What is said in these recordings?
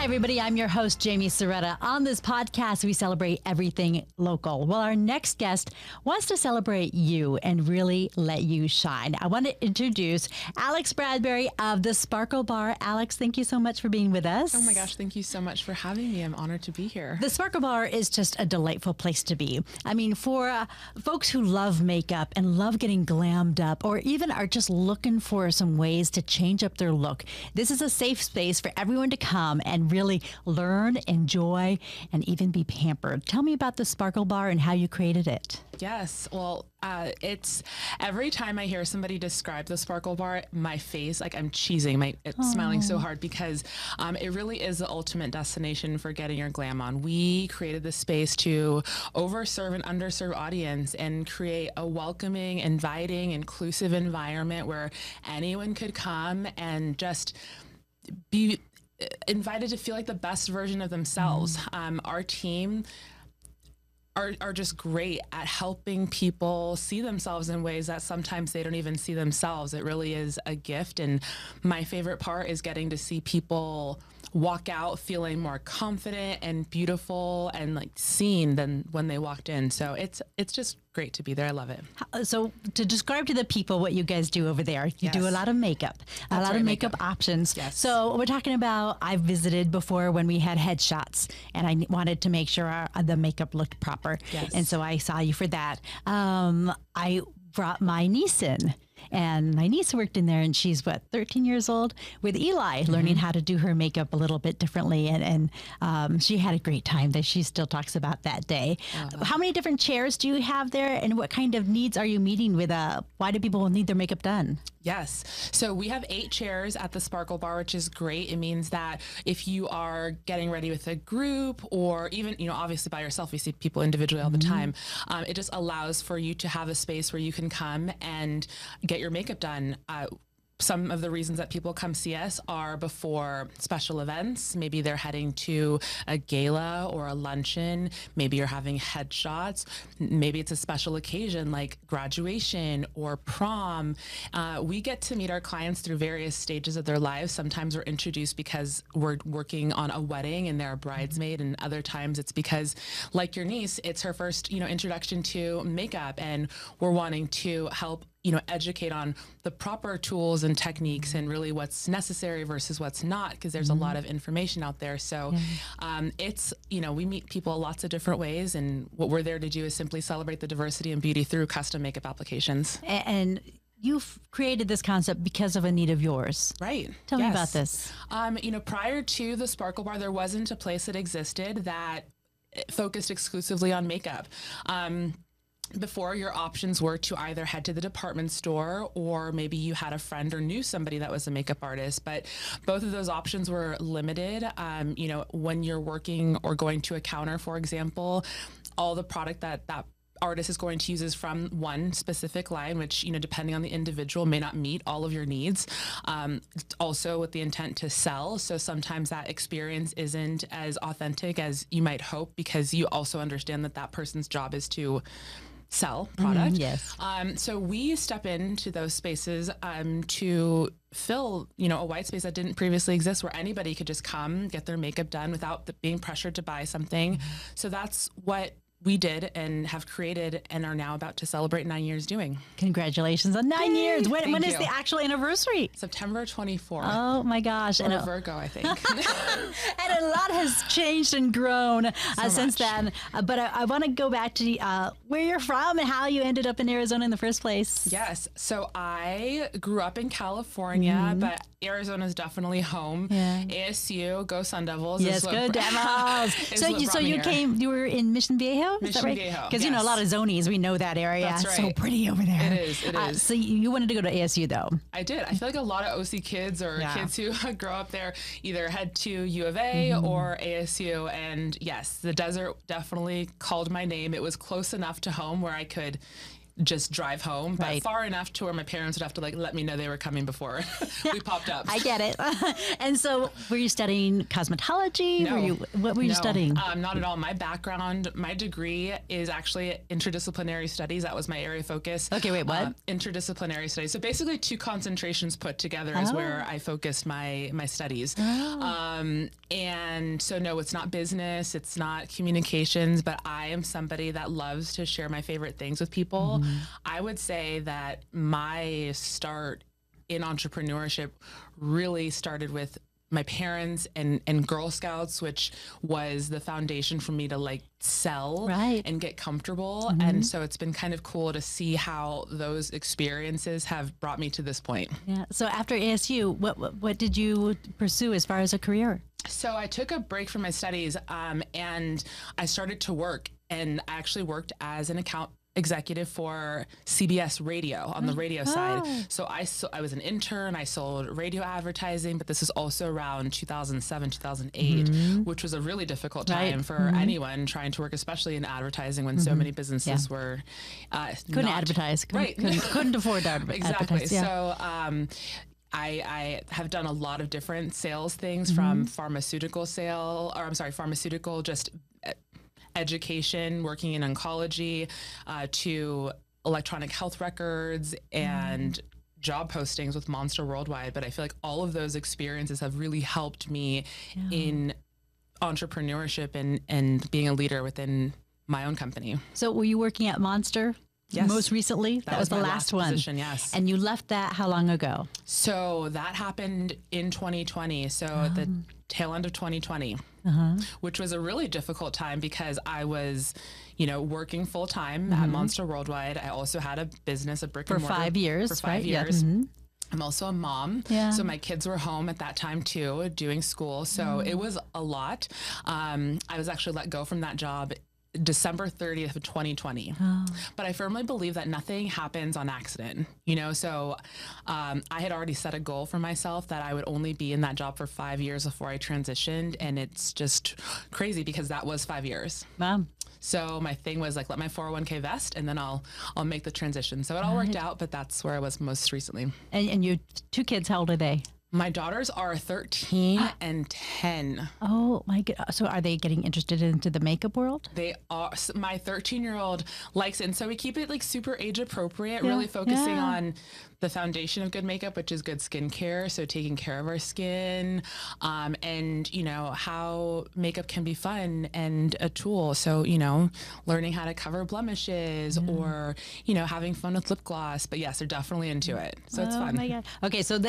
Hi, everybody. I'm your host, Jaime Soretta. On this podcast, we celebrate everything local. Well, our next guest wants to celebrate you and really let you shine. I want to introduce Alex Bradbury of the Sparkle Bar. Alex, thank you so much for being with us. Oh my gosh, thank you so much for having me. I'm honored to be here. The Sparkle Bar is just a delightful place to be. I mean, for folks who love makeup and love getting glammed up, or even are just looking for some ways to change up their look, this is a safe space for everyone to come and really learn, enjoy, and even be pampered. Tell me about the Sparkle Bar and how you created it. Yes, well, it's every time I hear somebody describe the Sparkle Bar, my face, like I'm cheesing, it's smiling so hard because it really is the ultimate destination for getting your glam on. We created this space to overserve an underserved audience and create a welcoming, inviting, inclusive environment where anyone could come and just be invited to feel like the best version of themselves. Our team are just great at helping people see themselves in ways that sometimes they don't even see themselves. It really is a gift. And my favorite part is getting to see people walk out feeling more confident and beautiful and like seen than when they walked in. So it's just great to be there. I love it. So to describe to the people what you guys do over there, you do a lot of makeup, a lot of makeup options. Yes. So we're talking about, I've visited before when we had headshots and I wanted to make sure the makeup looked proper. Yes. And so I saw you for that. I brought my niece in. And my niece worked in there, and she's, 13 years old, with Eli, learning how to do her makeup a little bit differently. And she had a great time that she still talks about that day. How many different chairs do you have there, and what kind of needs are you meeting with? Why do people need their makeup done? Yes. So we have 8 chairs at the Sparkle Bar, which is great. It means that if you are getting ready with a group or even, obviously by yourself, we see people individually all the time. It just allows for you to have a space where you can come and get your makeup done. Some of the reasons that people come see us are before special events. Maybe they're heading to a gala or a luncheon. Maybe you're having headshots. Maybe it's a special occasion like graduation or prom. We get to meet our clients through various stages of their lives. Sometimes we're introduced because we're working on a wedding and they're a bridesmaid, and other times it's because, like your niece, it's her first, introduction to makeup, and we're wanting to help educate on the proper tools and techniques and really what's necessary versus what's not, because there's a lot of information out there. So it's, we meet people lots of different ways, and what we're there to do is simply celebrate the diversity and beauty through custom makeup applications. And you've created this concept because of a need of yours. Right. Tell me about this. Prior to the Sparkle Bar, there wasn't a place that existed that focused exclusively on makeup. Before, your options were to either head to the department store, or maybe you had a friend or knew somebody that was a makeup artist, but both of those options were limited. When you're working or going to a counter, for example, all the product that artist is going to use is from one specific line, which, depending on the individual, may not meet all of your needs. Also with the intent to sell. So sometimes that experience isn't as authentic as you might hope, because you also understand that person's job is to sell product. Yes. So we step into those spaces to fill, a white space that didn't previously exist, where anybody could just come get their makeup done without being pressured to buy something. So that's what we did and have created and are now about to celebrate 9 years doing. Congratulations on 9 years. When is you. the actual anniversary? September 24th. Oh my gosh. Or a Virgo, I think. And a lot has changed and grown since then. But I want to go back to where you're from and how you ended up in Arizona in the first place. Yes. So I grew up in California, but Arizona is definitely home. Yeah. ASU, go Sun Devils. Yes, go Devils. So you were in Mission Viejo? Is that right? Because, a lot of zonies, we know that area. That's right. So pretty over there. It is. So you wanted to go to ASU, though? I did. I feel like a lot of OC kids or kids who grow up there either head to U of A or ASU. And yes, the desert definitely called my name. It was close enough to home where I could just drive home, but Right. far enough to where my parents would have to like let me know they were coming before we popped up. I get it. And so were you studying cosmetology? No. What were you No, studying? not at all. My background, my degree is actually interdisciplinary studies. That was my area of focus. Okay, wait, what? Interdisciplinary studies. So basically 2 concentrations put together is where I focused my studies. And so no, it's not business, it's not communications, but I am somebody that loves to share my favorite things with people. I would say that my start in entrepreneurship really started with my parents and Girl Scouts, which was the foundation for me to like sell Right. and get comfortable. And so it's been kind of cool to see how those experiences have brought me to this point. Yeah. So after ASU, what did you pursue as far as a career? So I took a break from my studies and I started to work, and I actually worked as an account executive for CBS radio on the radio side. So I was an intern. I sold radio advertising, but this is also around 2007, 2008, which was a really difficult time for anyone trying to work, especially in advertising when so many businesses were Couldn't advertise. Couldn't afford to advertise. Exactly. Yeah. So I have done a lot of different sales things, from pharmaceutical just education, working in oncology, to electronic health records and job postings with Monster Worldwide. But I feel like all of those experiences have really helped me in entrepreneurship and being a leader within my own company. So were you working at Monster? Yes. Most recently? That was the my last one. position, yes. And you left that how long ago? So that happened in 2020. So at the tail end of 2020, which was a really difficult time because I was, working full time at Monster Worldwide. I also had a business, a brick and mortar. 5 years, For 5 right? Yeah. years. I'm also a mom. Yeah. So my kids were home at that time too, doing school. So it was a lot. I was actually let go from that job December 30th of 2020. But I firmly believe that nothing happens on accident, so I had already set a goal for myself that I would only be in that job for 5 years before I transitioned. And it's just crazy because that was 5 years. Wow. So my thing was like, let my 401k vest and then I'll make the transition. So it all worked out, but that's where I was most recently. And your 2 kids, how old are they? My daughters are 13 and 10. Oh my God. So are they getting interested into the makeup world? They are. My 13-year-old likes it. And so we keep it like super age appropriate, really focusing on the foundation of good makeup, which is good skincare. So taking care of our skin, and how makeup can be fun and a tool. So, learning how to cover blemishes or, having fun with lip gloss. But yes, they're definitely into it. So it's fun. Oh my God. Okay. So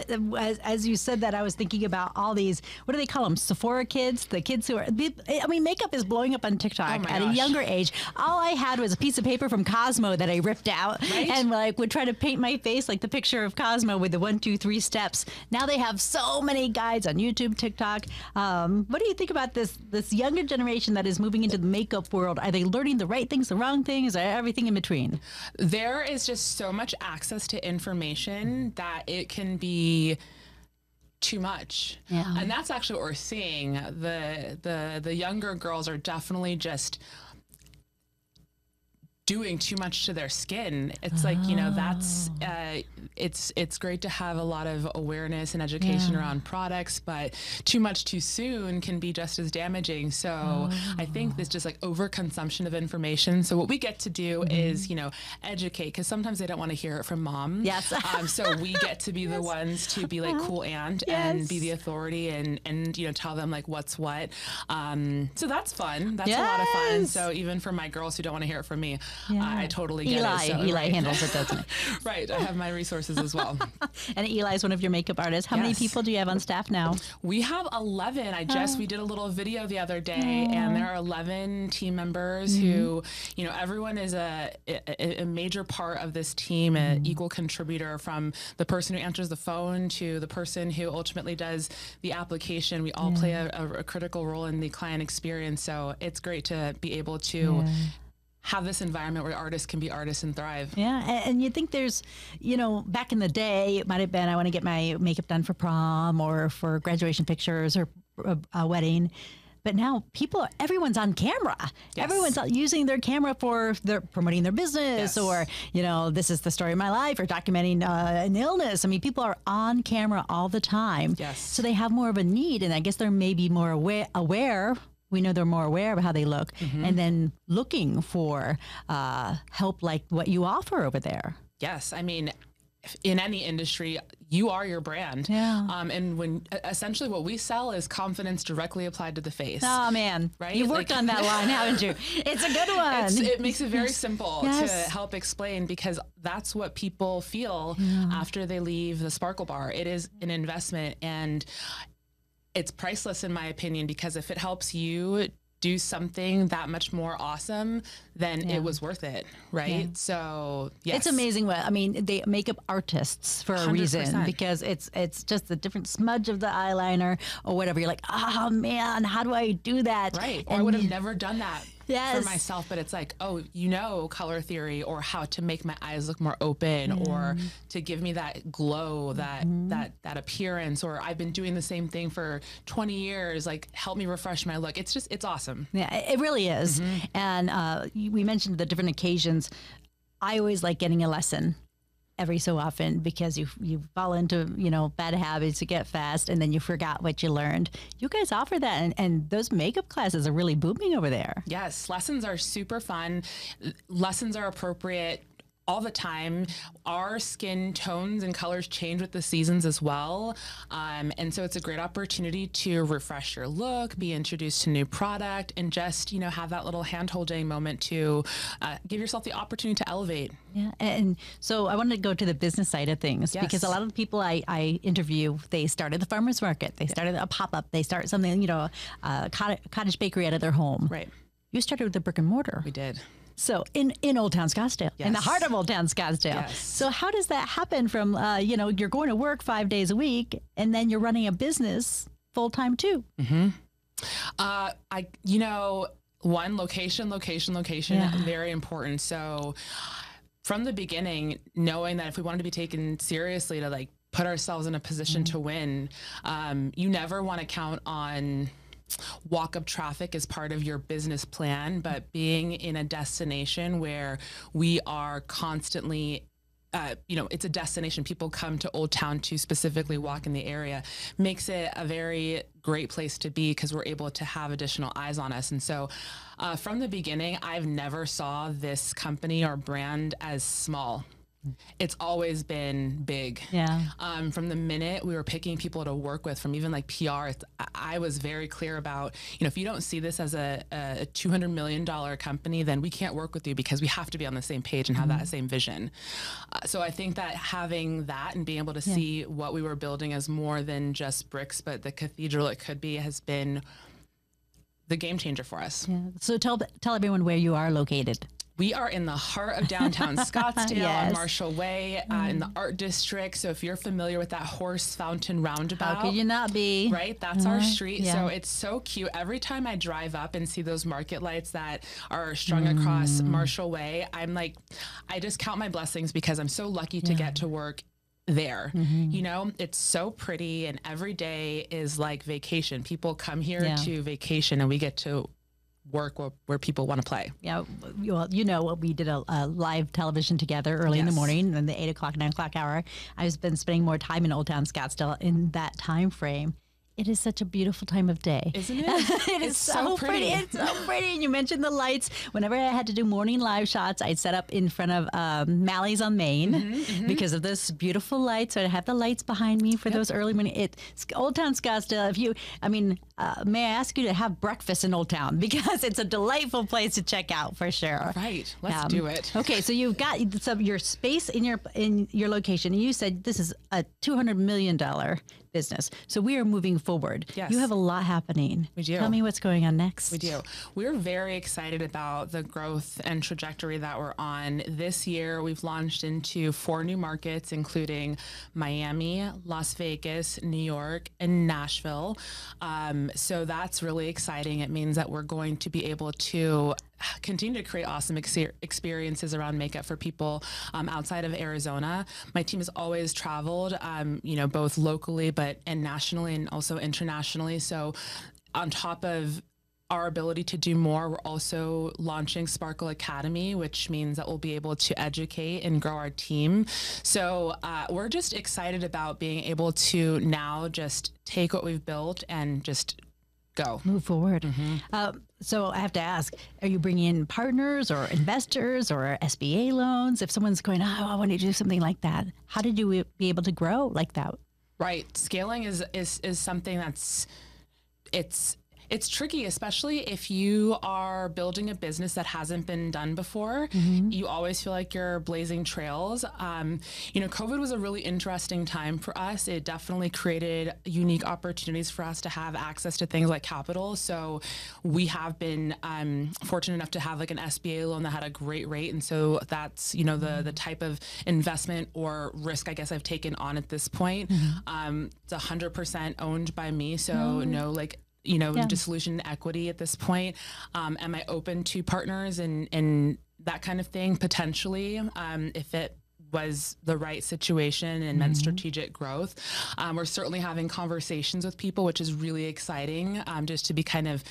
as you said that, I was thinking about all these, what do they call them? Sephora kids, the kids who are, makeup is blowing up on TikTok at a younger age. All I had was a piece of paper from Cosmo that I ripped out and would try to paint my face like the picture of Cosmo with the 1, 2, 3 steps. Now they have so many guides on YouTube, TikTok. What do you think about this younger generation that is moving into the makeup world? Are they learning the right things, the wrong things, or everything in between? There is just so much access to information that it can be too much. And that's actually what we're seeing. The younger girls are definitely just doing too much to their skin. It's like, that's, it's great to have a lot of awareness and education around products, but too much too soon can be just as damaging. So I think this just like overconsumption of information. So what we get to do is, educate, because sometimes they don't want to hear it from mom. Yes. So we get to be the ones to be like cool and be the authority and tell them like what's what. So that's fun. That's a lot of fun. So even for my girls who don't want to hear it from me, I totally get it. So, Eli handles it, doesn't he? Right. I have my resources as well. And Eli's one of your makeup artists. How many people do you have on staff now? We have 11. We did a little video the other day, and there are 11 team members who, everyone is a major part of this team, an equal contributor, from the person who answers the phone to the person who ultimately does the application. We all play a critical role in the client experience. So it's great to be able to have this environment where artists can be artists and thrive. Yeah. And you think there's, back in the day, it might have been, I want to get my makeup done for prom or for graduation pictures or a wedding. But now everyone's on camera. Yes. Everyone's using their camera for promoting their business, Yes. or, this is the story of my life, or documenting an illness. I mean, people are on camera all the time. Yes. So they have more of a need, and I guess they're maybe more aware. We know they're more aware of how they look, and then looking for help like what you offer over there. Yes. I mean, in any industry, you are your brand. Yeah. And when essentially what we sell is confidence directly applied to the face. Oh man, Right? You've worked on that line, haven't you? It's a good one. It makes it very simple Yes. to help explain, because that's what people feel after they leave the Sparkle Bar. It is an investment, and it's priceless in my opinion, because if it helps you do something that much more awesome, then it was worth it, right? Yeah. So yes. It's amazing they makeup artists for a reason, 100%. because it's just a different smudge of the eyeliner or whatever. You're like, oh man, how do I do that? Right. Or I And would have never done that Yes. for myself, but it's like, color theory, or how to make my eyes look more open, or to give me that glow, that appearance, or I've been doing the same thing for 20 years, like help me refresh my look. It's awesome. Yeah, it really is. And we mentioned the different occasions. I always like getting a lesson every so often, because you fall into bad habits, you get fast, and then you forgot what you learned. You guys offer that, and those makeup classes are really booming over there. Yes, lessons are super fun. Lessons are appropriate all the time. Our skin tones and colors change with the seasons as well. And so it's a great opportunity to refresh your look, be introduced to new product, and just, have that little hand-holding moment to give yourself the opportunity to elevate. Yeah, and so I wanted to go to the business side of things, Yes. because a lot of the people I interview, they started the farmer's market, they started a pop-up, they start something, a cottage bakery out of their home. Right. You started with the brick and mortar. We did. So in Old Town Scottsdale, in the Yes. heart of Old Town Scottsdale. Yes. So how does that happen from, you're going to work 5 days a week, and then you're running a business full time too? One, location, Yeah. very important. So from the beginning, knowing that if we wanted to be taken seriously, to like put ourselves in a position to win, you never want to count on walk-up traffic as part of your business plan, but being in a destination where we are constantly it's a destination. People come to Old Town to specifically walk in the area, makes it a very great place to be, because we're able to have additional eyes on us. And so from the beginning, I've never saw this company or brand as small. It's always been big. Yeah. From the minute we were picking people to work with, from even like PR, I was very clear about, if you don't see this as a $200 million company, then we can't work with you, because we have to be on the same page and have that same vision. So I think that having that and being able to see what we were building as more than just bricks, but the cathedral it could be, has been the game changer for us. Yeah. So tell everyone where you are located. We are in the heart of downtown Scottsdale Yes. on Marshall Way, in the Art District. So if you're familiar with that horse fountain roundabout, How could you not be? right? That's our street. Yeah. So it's so cute. Every time I drive up and see those market lights that are strung across Marshall Way, I'm like, I just count my blessings, because I'm so lucky to get to work there. It's so pretty, and every day is like vacation. People come here to vacation, and we get to work where people want to play. Yeah, well, we did a live television together early in the Yes. morning, in the 8 o'clock, 9 o'clock hour. I've been spending more time in Old Town Scottsdale in that time frame. It is such a beautiful time of day. Isn't it? It is It's so pretty. It's so pretty. And you mentioned the lights. Whenever I had to do morning live shots, I'd set up in front of Mally's on Main because of this beautiful lights. So I'd have the lights behind me for those early morning. It's Old Town Scottsdale. May I ask you to have breakfast in Old Town, because it's a delightful place to check out for sure. Right. Let's do it. Okay, so you've got your space in your location. And you said this is a $200 million business. So we are moving forward. Yes. You have a lot happening. We do. Tell me what's going on next. We do. We're very excited about the growth and trajectory that we're on. This year, we've launched into 4 new markets, including Miami, Las Vegas, New York, and Nashville. So that's really exciting. It means that we're going to be able to continue to create awesome experiences around makeup for people outside of Arizona. My team has always traveled, both locally and nationally, and also internationally. So on top of our ability to do more, we're also launching Sparkle Academy, which means that we'll be able to educate and grow our team. So we're just excited about being able to now just take what we've built and just go. Move forward. So I have to ask, are you bringing in partners or investors or SBA loans? If someone's going, oh, I want to do something like that, how did you be able to grow like that? Right. Scaling is something it's tricky, especially if you are building a business that hasn't been done before. You always feel like you're blazing trails. COVID was a really interesting time for us. It definitely created unique opportunities for us to have access to things like capital. So we have been fortunate enough to have like an SBA loan that had a great rate. And so that's, the type of investment or risk I guess I've taken on at this point. It's 100% owned by me. So no dissolution in equity at this point. Am I open to partners and that kind of thing? Potentially, if it was the right situation and meant strategic growth. We're certainly having conversations with people, which is really exciting, just to be kind of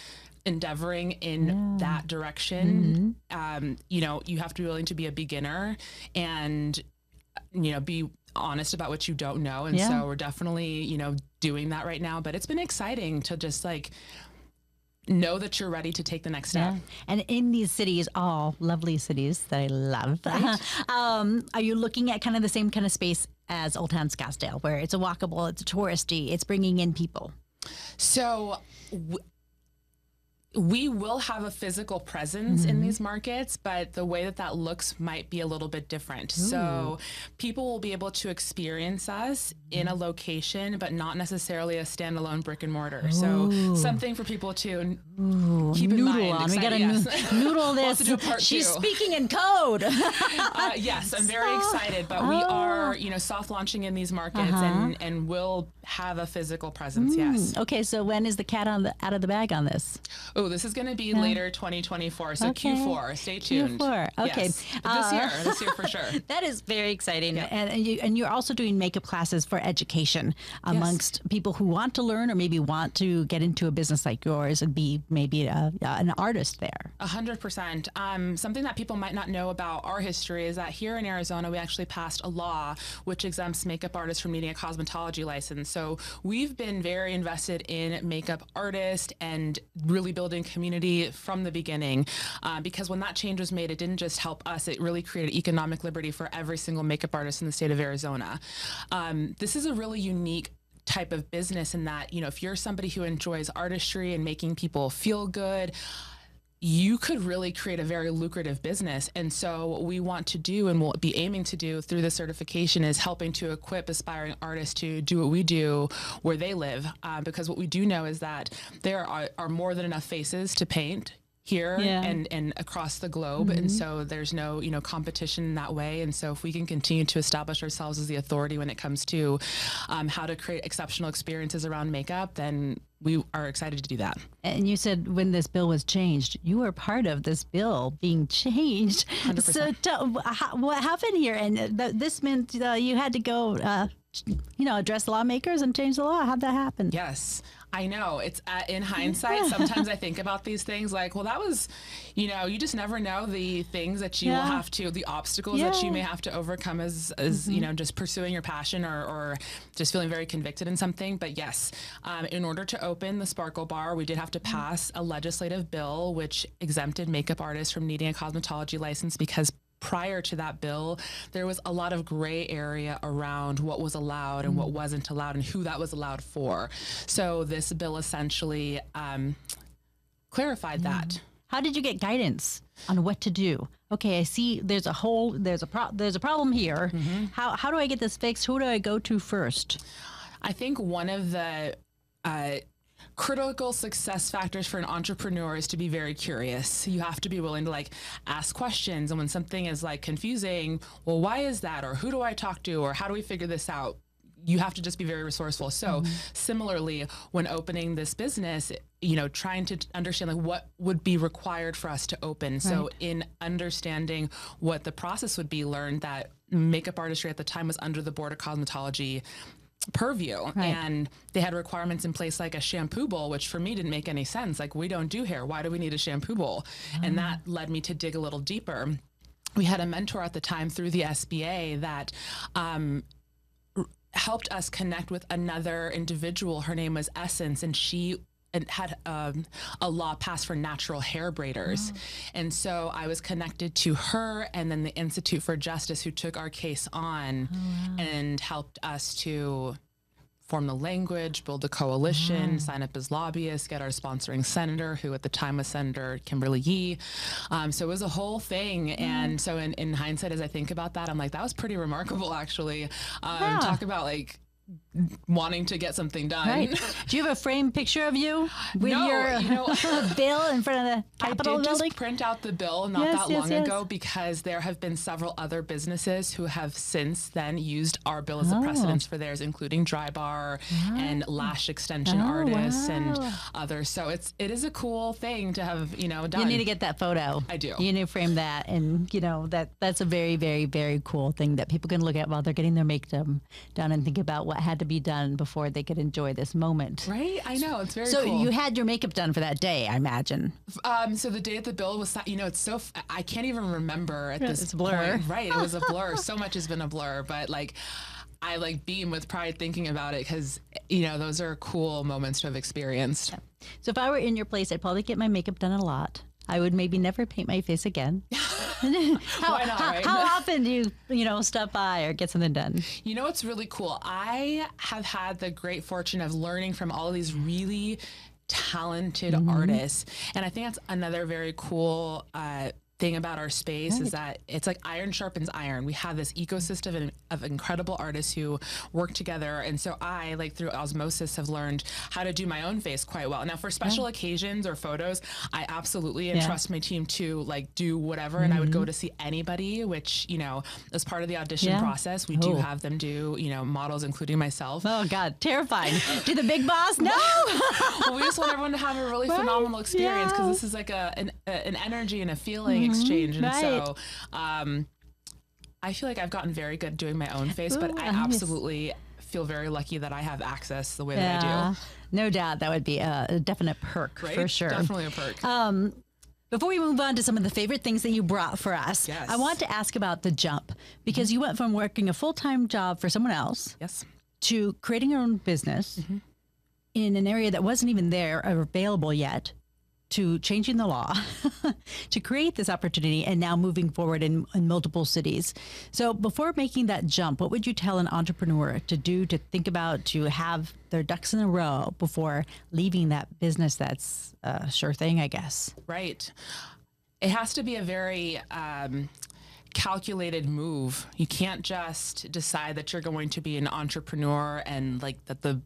endeavoring in that direction. You have to be willing to be a beginner and, be honest about what you don't know. And so we're definitely, doing that right now, but it's been exciting to just like know that you're ready to take the next step. And in these cities, all lovely cities that I love, are you looking at kind of the same kind of space as Old Town Scottsdale, where it's a walkable, it's a touristy, it's bringing in people? So we will have a physical presence in these markets, but the way that looks might be a little bit different. So people will be able to experience us in a location, but not necessarily a standalone brick and mortar. So something for people to keep in mind. We got to noodle this. She's speaking in code. Yes, I'm very excited, but we are, soft launching in these markets and we'll have a physical presence. Yes. Okay. So when is the cat out of the bag on this? Oh, this is going to be later 2024. So Q4. Stay tuned. Q4. Okay. Yes. This year for sure. That is very exciting. Yeah. And you're also doing makeup classes for education amongst people who want to learn or maybe want to get into a business like yours and be maybe an artist there. 100%. Something that people might not know about our history is that here in Arizona, we actually passed a law which exempts makeup artists from needing a cosmetology license. So we've been very invested in makeup artists and really building community from the beginning, because when that change was made, it didn't just help us, it really created economic liberty for every single makeup artist in the state of Arizona. This is a really unique type of business in that, if you're somebody who enjoys artistry and making people feel good, you could really create a very lucrative business. And so what we want to do and we'll be aiming to do through the certification is helping to equip aspiring artists to do what we do where they live. Because what we do know is that there are more than enough faces to paint here and across the globe. And so there's no, competition in that way. And so if we can continue to establish ourselves as the authority when it comes to how to create exceptional experiences around makeup, then we are excited to do that. And you said when this bill was changed, you were part of this bill being changed. 100%. So what happened here? And this meant you had to go, address lawmakers and change the law. How'd that happen? Yes. I know. It's in hindsight, sometimes I think about these things like, well, that was, you just never know the things that you will have to, the obstacles that you may have to overcome as just pursuing your passion or just feeling very convicted in something. But yes, in order to open the Sparkle Bar, we did have to pass a legislative bill which exempted makeup artists from needing a cosmetology license, because prior to that bill, there was a lot of gray area around what was allowed and what wasn't allowed and who that was allowed for. So this bill essentially clarified that. How did you get guidance on what to do? Okay, I see there's a problem here. How do I get this fixed? Who do I go to first? I think one of the critical success factors for an entrepreneur is to be very curious. You have to be willing to ask questions. And when something is confusing, well, why is that? Or who do I talk to? Or how do we figure this out? You have to just be very resourceful. So similarly, when opening this business, trying to understand what would be required for us to open. Right. So in understanding what the process would be, learned that makeup artistry at the time was under the Board of Cosmetology. purview. And they had requirements in place like a shampoo bowl, which for me didn't make any sense. Like, we don't do hair. Why do we need a shampoo bowl? And that led me to dig a little deeper. We had a mentor at the time through the SBA that helped us connect with another individual. Her name was Essence, and she had a law passed for natural hair braiders. And so I was connected to her and then the Institute for Justice, who took our case on and helped us to form the language, build the coalition, sign up as lobbyists, get our sponsoring senator, who at the time was Senator Kimberly Yee. So it was a whole thing. And so in hindsight, as I think about that, I'm like, that was pretty remarkable, actually. Talk about like wanting to get something done. Right. Do you have a framed picture of you with your bill in front of the Capitol building? I did building? just print out the bill not that long ago, because there have been several other businesses who have since then used our bill as a precedence for theirs, including Dry Bar and lash extension artists and others. So it is a cool thing to have, done. You need to get that photo. I do. You need to frame that, and that's a very, very, very cool thing that people can look at while they're getting their makeup done and think about what had to be done before they could enjoy this moment. Right? I know. It's very cool. So you had your makeup done for that day, I imagine. So the day that the bill was, it's so, I can't even remember at this It's a blur. point. Right. It was a blur. So much has been a blur, but I beam with pride thinking about it, because, those are cool moments to have experienced. Yeah. So if I were in your place, I'd probably get my makeup done a lot. I would maybe never paint my face again. Why not, right? How often do you, stop by or get something done? It's really cool. I have had the great fortune of learning from all of these really talented artists. And I think that's another very cool thing about our space is that it's like iron sharpens iron. We have this ecosystem of incredible artists who work together. And so I, through osmosis, have learned how to do my own face quite well. Now, for special occasions or photos, I absolutely entrust my team to do whatever. And I would go to see anybody, which, as part of the audition process, we do have them do, models, including myself. Oh, God, terrifying. Do the big boss? No. Well, we just want everyone to have a really phenomenal experience, because this is like an energy and a feeling exchange. And so I feel like I've gotten very good doing my own face, but I absolutely feel very lucky that I have access the way that I do. No doubt. That would be a definite perk, for sure. Definitely a perk. Before we move on to some of the favorite things that you brought for us, I want to ask about the jump, because you went from working a full-time job for someone else to creating your own business in an area that wasn't even there or available yet, to changing the law to create this opportunity, and now moving forward in multiple cities. So before making that jump, what would you tell an entrepreneur to do, to think about, to have their ducks in a row before leaving that business that's a sure thing, I guess? Right. It has to be a very calculated move. You can't just decide that you're going to be an entrepreneur and that the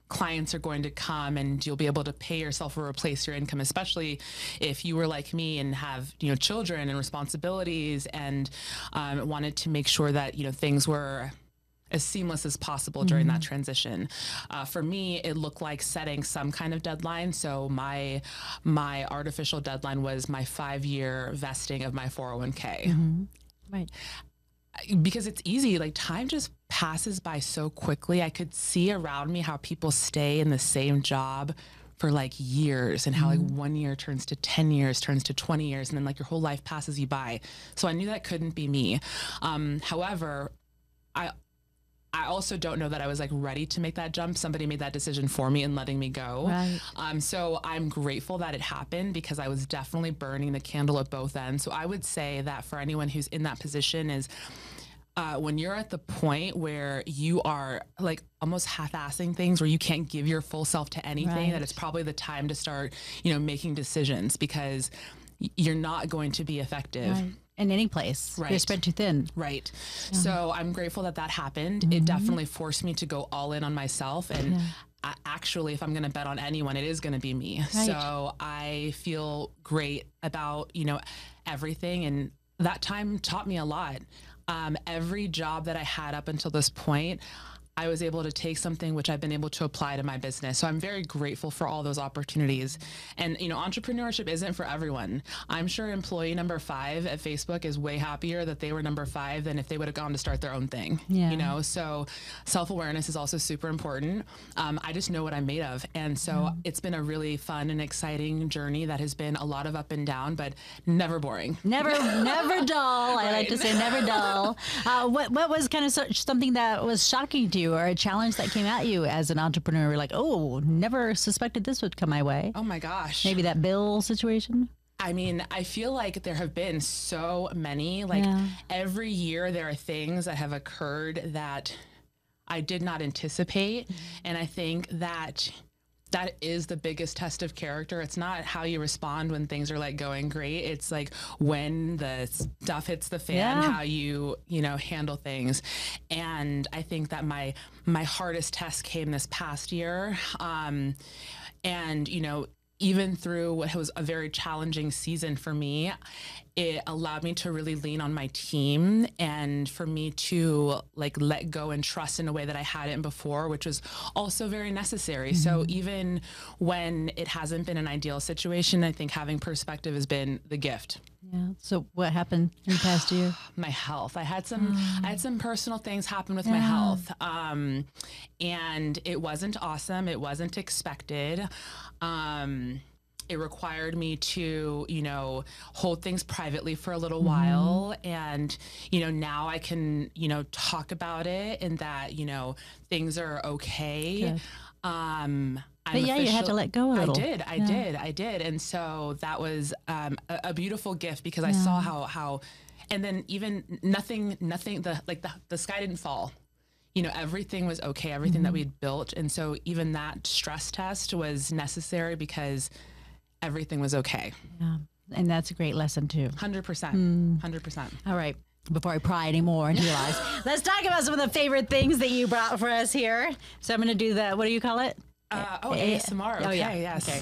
clients are going to come and you'll be able to pay yourself or replace your income, especially if you were like me and have, children and responsibilities, and wanted to make sure that, things were as seamless as possible during that transition. For me, it looked like setting some kind of deadline. So my artificial deadline was my 5-year vesting of my 401k. Right. Because it's easy, time just passes by so quickly. I could see around me how people stay in the same job for years, and how 1 year turns to 10 years, turns to 20 years, and then your whole life passes you by. So I knew that couldn't be me. However, I also don't know that I was ready to make that jump. Somebody made that decision for me and letting me go. Right. So I'm grateful that it happened, because I was definitely burning the candle at both ends. So I would say that for anyone who's in that position is, when you're at the point where you are almost half-assing things, where you can't give your full self to anything, that it's probably the time to start, making decisions, because you're not going to be effective. Right. In any place. You're spread too thin. Right. So I'm grateful that happened. It definitely forced me to go all in on myself. And actually, if I'm going to bet on anyone, it is going to be me. Right. So I feel great about, everything. And that time taught me a lot. Every job that I had up until this point, I was able to take something which I've been able to apply to my business. So I'm very grateful for all those opportunities. And, entrepreneurship isn't for everyone. I'm sure employee number 5 at Facebook is way happier that they were number 5 than if they would have gone to start their own thing, So self-awareness is also super important. I just know what I'm made of. And so it's been a really fun and exciting journey that has been a lot of up and down, but never boring. Never dull. I like to say never dull. What was kind of something that was shocking to you, or a challenge that came at you as an entrepreneur? You're like, oh, never suspected this would come my way. Oh my gosh. Maybe that bill situation? I mean, I feel like there have been so many, every year there are things that have occurred that I did not anticipate. And I think that is the biggest test of character. It's not how you respond when things are going great. It's when the stuff hits the fan, how you handle things. And I think that my hardest test came this past year. And even through what was a very challenging season for me, it allowed me to really lean on my team and for me to let go and trust in a way that I hadn't before, which was also very necessary. So even when it hasn't been an ideal situation, I think having perspective has been the gift. Yeah. So what happened in the past year? My health. I had some personal things happen with my health. And it wasn't awesome. It wasn't expected. It required me to, hold things privately for a little while. And, now I can, talk about it and that, things are okay. But you had to let go a little. I did. And so that was a beautiful gift because I saw how, and then even nothing, the sky didn't fall. Everything was okay, everything that we'd built. And so even that stress test was necessary because everything was okay. Yeah. And that's a great lesson too. 100%. 100%. All right. Before I pry anymore into your lives, let's talk about some of the favorite things that you brought for us here. So I'm going to do what do you call it? ASMR. Okay, yes. Okay.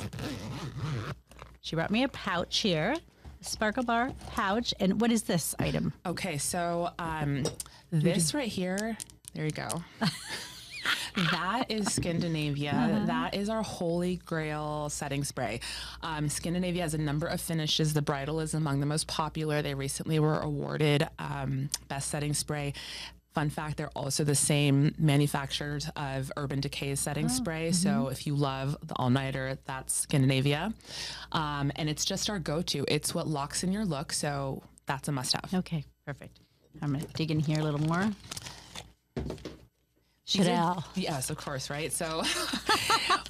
She brought me a pouch here, a Sparkle Bar pouch. And what is this item? Okay, so this right here, there you go. That is Scandinavia. That is our holy grail setting spray. Scandinavia has a number of finishes. The bridal is among the most popular. They recently were awarded best setting spray. Fun fact, they're also the same manufacturers of Urban Decay's setting spray. So if you love the all-nighter, that's Scandinavia. And it's just our go-to. It's what locks in your look. So that's a must-have. Okay, perfect. I'm going to dig in here a little more. Chanel. Yes, of course, right? So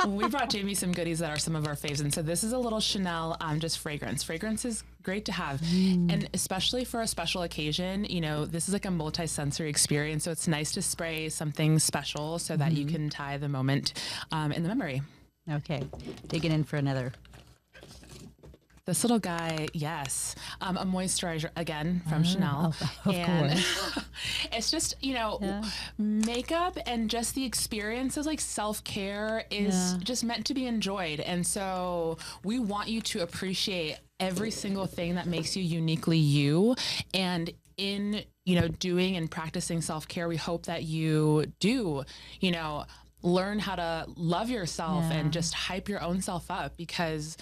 we brought Jaime some goodies that are some of our faves. And so this is a little Chanel just fragrance. Fragrance is great to have. And especially for a special occasion, this is like a multi-sensory experience. So it's nice to spray something special so that you can tie the moment in the memory. Okay, digging in for another. This little guy, yes. A moisturizer, again, from Chanel. Of course. It's just, makeup and just the experience of self-care is just meant to be enjoyed. And so we want you to appreciate every single thing that makes you uniquely you. And in, doing and practicing self-care, we hope that you do, learn how to love yourself and just hype your own self up, because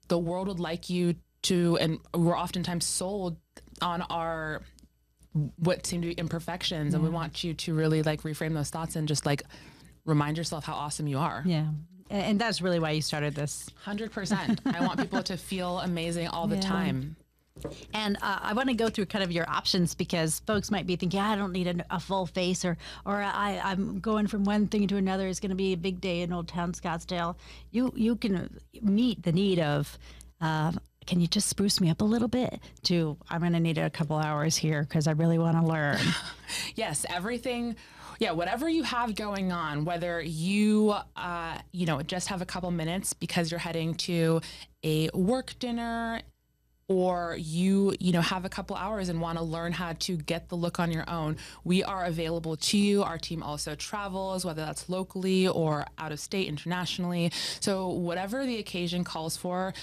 the world would like you to, and we're oftentimes sold on our what seem to be imperfections, and we want you to really reframe those thoughts and just remind yourself how awesome you are. Yeah. And that's really why you started this. 100%. I want people to feel amazing all the time. And I want to go through kind of your options, because folks might be thinking, I don't need a full face, or I'm going from one thing to another. It's going to be a big day in Old Town Scottsdale. You can meet the need of, can you just spruce me up a little bit, to I'm going to need a couple hours here because I really want to learn. Yes, everything. Yeah, whatever you have going on, whether you, just have a couple minutes because you're heading to a work dinner, or you have a couple hours and want to learn how to get the look on your own, we are available to you. Our team also travels, whether that's locally or out of state, internationally. So whatever the occasion calls for,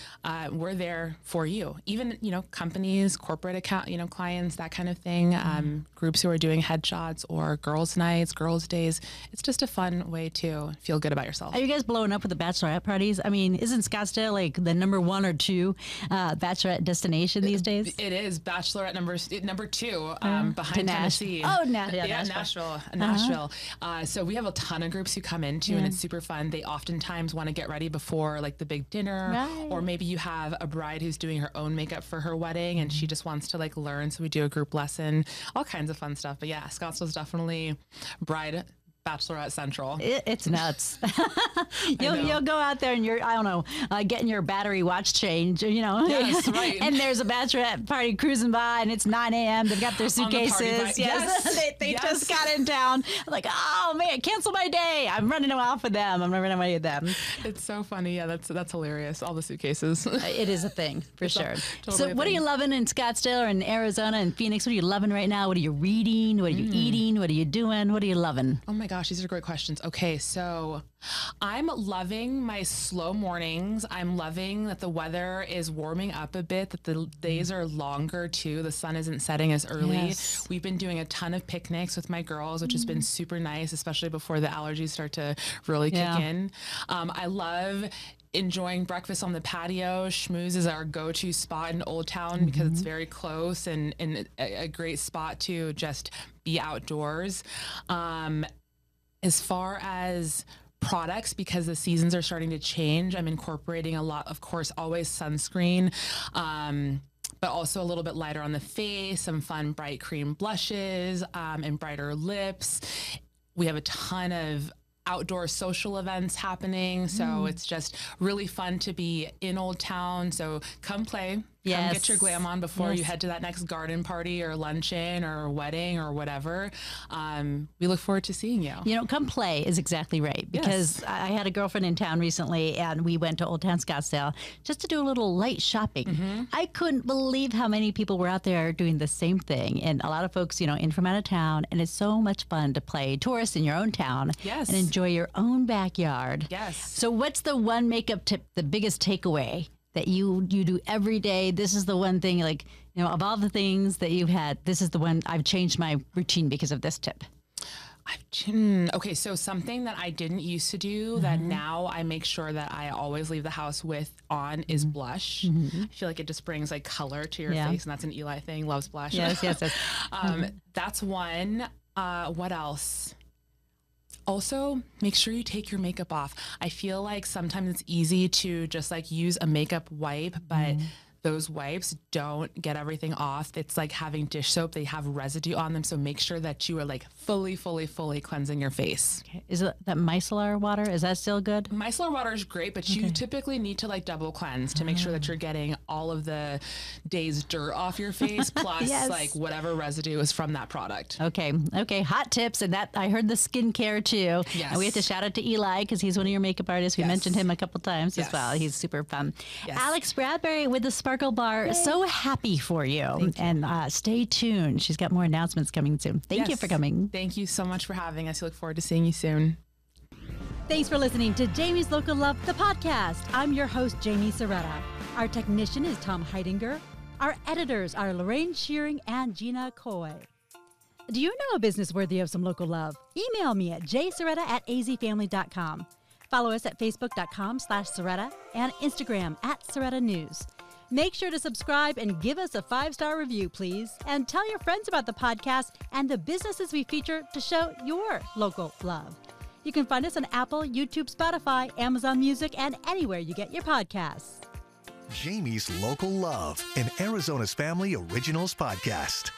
we're there for you. Even, companies, corporate account, clients, that kind of thing, groups who are doing headshots or girls' nights, girls' days. It's just a fun way to feel good about yourself. Are you guys blowing up with the bachelorette parties? I mean, isn't Scottsdale like the number 1 or 2 bachelorette destination these days? It is Bachelorette number 2 behind Tennessee. Oh, Nashville. So we have a ton of groups who come into, and it's super fun. They oftentimes want to get ready before like the big dinner, or maybe you have a bride who's doing her own makeup for her wedding and she just wants to like learn. So we do a group lesson, all kinds of fun stuff. But yeah, Scottsdale's definitely Bachelorette Central. It's nuts. You'll go out there and you're, getting your battery watch changed, Yes, right. And there's a bachelorette party cruising by and it's 9 a.m. They've got their suitcases. Yes. they just got in town. Like, oh man, cancel my day. I'm running off with them. I'm running away with them. It's so funny. Yeah, that's hilarious. All the suitcases. It is a thing for sure. Totally so what are you loving in Scottsdale or in Arizona and Phoenix? What are you loving right now? What are you reading? What are you eating? What are you doing? What are you loving? Oh my gosh, these are great questions. Okay, so I'm loving my slow mornings. I'm loving that the weather is warming up a bit, that the days are longer too. The sun isn't setting as early. Yes. We've been doing a ton of picnics with my girls, which has been super nice, especially before the allergies start to really kick in. I love enjoying breakfast on the patio. Schmooze is our go-to spot in Old Town because it's very close and a great spot to just be outdoors. As far as products, because the seasons are starting to change, I'm incorporating a lot, of course, always sunscreen, but also a little bit lighter on the face, some fun bright cream blushes, and brighter lips. We have a ton of outdoor social events happening. So it's just really fun to be in Old Town. So come play. Come get your glam on before you head to that next garden party or luncheon or wedding or whatever. We look forward to seeing you. Come play is exactly right, because I had a girlfriend in town recently and we went to Old Town Scottsdale just to do a little light shopping. I couldn't believe how many people were out there doing the same thing. And a lot of folks, in from out of town. And it's so much fun to play tourist in your own town and enjoy your own backyard. Yes. So what's the one makeup tip, the biggest takeaway that you do every day? This is the one thing, like, of all the things that you've had, this is the one I've changed my routine because of this tip. Okay, so something that I didn't used to do that now I make sure that I always leave the house with on is blush. I feel like it just brings like color to your face, and that's an Eli thing. Loves blush. Yes. That's one. What else? Also, make sure you take your makeup off. I feel like sometimes it's easy to just like use a makeup wipe, but those wipes don't get everything off. It's like having dish soap. They have residue on them. So make sure that you are like fully cleansing your face. Okay. Is it that micellar water? Is that still good? Micellar water is great, but you typically need to like double cleanse to make sure that you're getting all of the day's dirt off your face, plus like whatever residue is from that product. Okay. Hot tips. And that I heard the skincare too. Yes. And we have to shout out to Eli because he's one of your makeup artists. We mentioned him a couple times as well. He's super fun. Alex Bradbury with the Sparkle Bar. Yay. So happy for you. And stay tuned. She's got more announcements coming soon. Thank you for coming. Thank you so much for having us. We look forward to seeing you soon. Thanks for listening to Jamie's Local Love, the podcast. I'm your host, Jamie Soretta. Our technician is Tom Heidinger. Our editors are Lorraine Shearing and Gina Coy. Do you know a business worthy of some local love? Email me at jsoretta@azfamily.com. Follow us at facebook.com/Soretta and Instagram @Soretta News. Make sure to subscribe and give us a 5-star review, please. And tell your friends about the podcast and the businesses we feature to show your local love. You can find us on Apple, YouTube, Spotify, Amazon Music, and anywhere you get your podcasts. Jamie's Local Love, an Arizona's Family Originals podcast.